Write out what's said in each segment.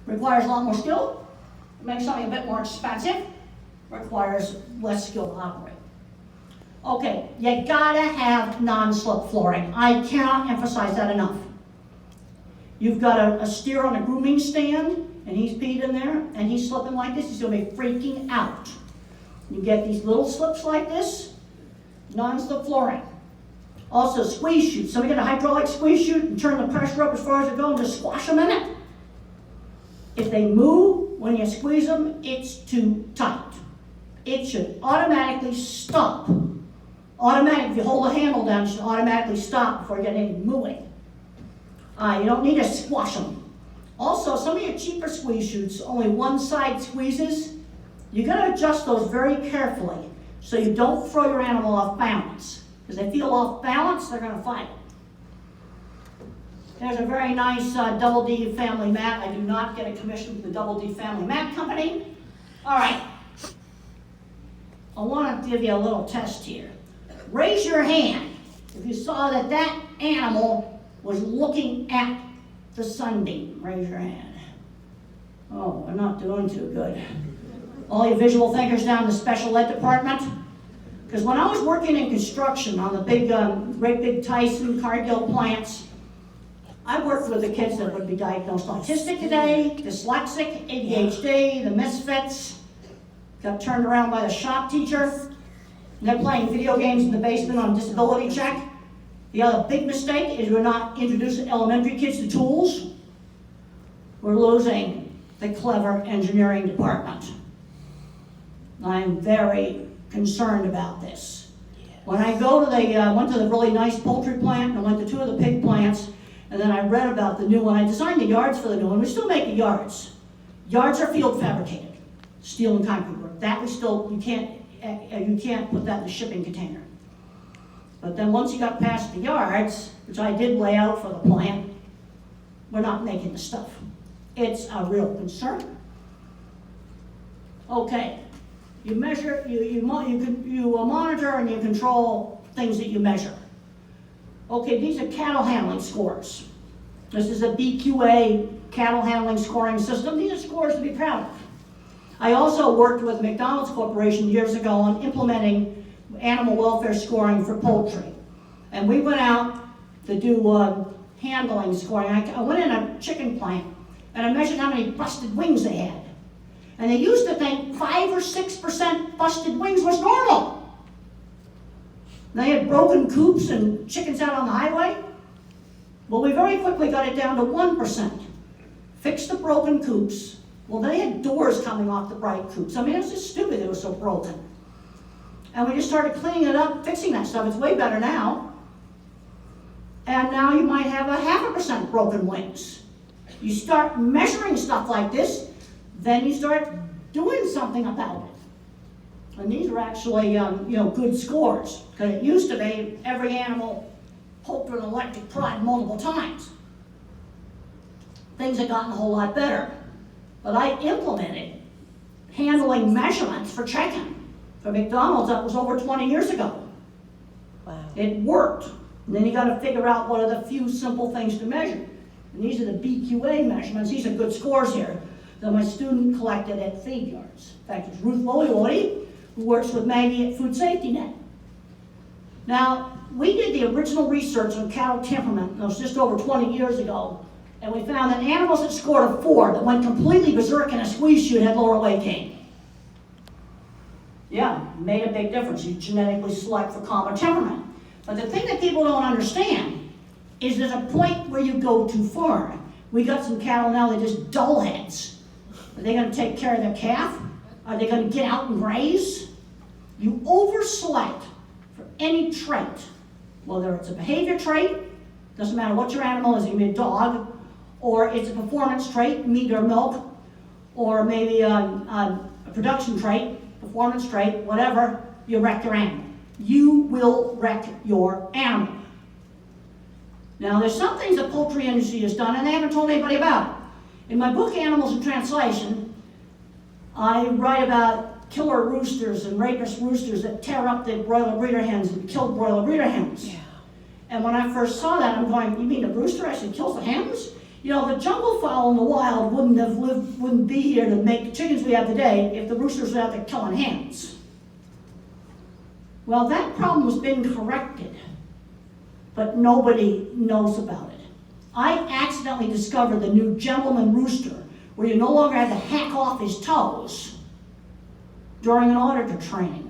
Requires a lot more skill. Makes something a bit more expensive. Requires less skill to operate. Okay, you gotta have non-slip flooring. I cannot emphasize that enough. You've got a steer on a grooming stand, and he's peed in there, and he's slipping like this, he's gonna be freaking out. You get these little slips like this, non-slip flooring. Also, squeeze chutes. So we get a hydraulic squeeze chute and turn the pressure up as far as it goes and just squash them in it. If they move when you squeeze them, it's too tight. It should automatically stop. If you hold the handle down, it should automatically stop before you get any moving. You don't need to squash them. Also, some of your cheaper squeeze chutes, only one side squeezes. You gotta adjust those very carefully so you don't throw your animal off balance. Because they feel off balance, they're gonna fight. There's a very nice Double D family mat. I do not get a commission from the Double D family mat company. All right. I want to give you a little test here. Raise your hand if you saw that that animal was looking at the sunbeam. Raise your hand. Oh, we're not doing too good. All you visual thinkers down in the special ed department. Because when I was working in construction on the big, great big Tyson, Cargill plants, I worked with the kids that would be diagnosed autistic today, dyslexic, ADHD, the misfits. Got turned around by the shop teacher. And they're playing video games in the basement on disability check. The other big mistake is we're not introducing elementary kids to tools. We're losing the clever engineering department. I'm very concerned about this. When I go to went to the really nice poultry plant, and I went to 2 of the pig plants, and then I read about the new one. I designed the yards for the new one. We still make the yards. Yards are field fabricated, steel and concrete work. That we still, you can't put that in a shipping container. But then once you got past the yards, which I did lay out for the plant, we're not making the stuff. It's a real concern. Okay, you measure, you monitor and you control things that you measure. Okay, these are cattle handling scores. This is a BQA cattle handling scoring system. These are scores to be proud of. I also worked with McDonald's Corporation years ago on implementing animal welfare scoring for poultry. And we went out to do handling scoring. I went in a chicken plant and I measured how many busted wings they had. And they used to think 5 or 6% busted wings was normal. They had broken coops and chickens out on the highway. Well, we very quickly got it down to 1%. Fixed the broken coops. Well, they had doors coming off the bright coops. I mean, it was just stupid they were so broken. And we just started cleaning it up, fixing that stuff. It's way better now. And now you might have 0.5% broken wings. You start measuring stuff like this, then you start doing something about it. And these are actually, good scores. Because it used to be every animal poked with an electric prod multiple times. Things have gotten a whole lot better. But I implemented handling measurements for chicken for McDonald's. That was over 20 years ago. Wow. It worked. And then you got to figure out what are the few simple things to measure. And these are the BQA measurements. These are good scores here that my student collected at feed yards. In fact, it's Ruth Lolly, who works with Maggie at Food Safety Net. Now, we did the original research on cattle temperament, and it was just over 20 years ago, and we found that animals that scored a 4 that went completely berserk in a squeeze chute had lower weight gain. Yeah, made a big difference. You genetically select for calmer temperament. But the thing that people don't understand is there's a point where you go too far. We got some cattle now that are just dull heads. Are they going to take care of their calf? Are they going to get out and graze? You over-select for any trait, whether it's a behavior trait, doesn't matter what your animal is, it can be a dog, or it's a performance trait, meat or milk, or maybe a production trait, performance trait, whatever, you wreck your animal. You will wreck your animal. Now, there's some things the poultry industry has done, and they haven't told anybody about it. In my book, Animals in Translation, I write about killer roosters and rapist roosters that tear up the broiler breeder hens and kill broiler breeder hens. Yeah. And when I first saw that, I'm going, you mean a rooster actually kills the hens? You know, the jungle fowl in the wild wouldn't be here to make the chickens we have today if the roosters were out there killing hens. Well, that problem has been corrected, but nobody knows about it. I accidentally discovered the new gentleman rooster, where you no longer had to hack off his toes during an auditor training.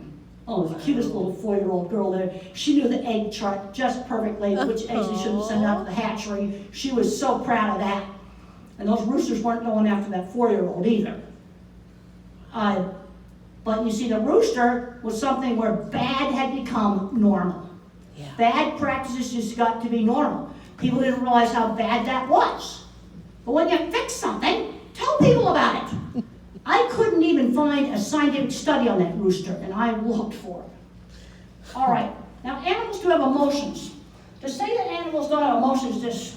Oh, the cutest little 4-year-old girl there. She knew the egg chart just perfectly, which eggs they shouldn't send out to the hatchery. She was so proud of that. And those roosters weren't going after that 4-year-old either. But you see, the rooster was something where bad had become normal. Yeah. Bad practices just got to be normal. People didn't realize how bad that was. But when you fix something, tell people about it. I couldn't even find a scientific study on that rooster, and I looked for it. All right, now animals do have emotions. To say that animals don't have emotions is just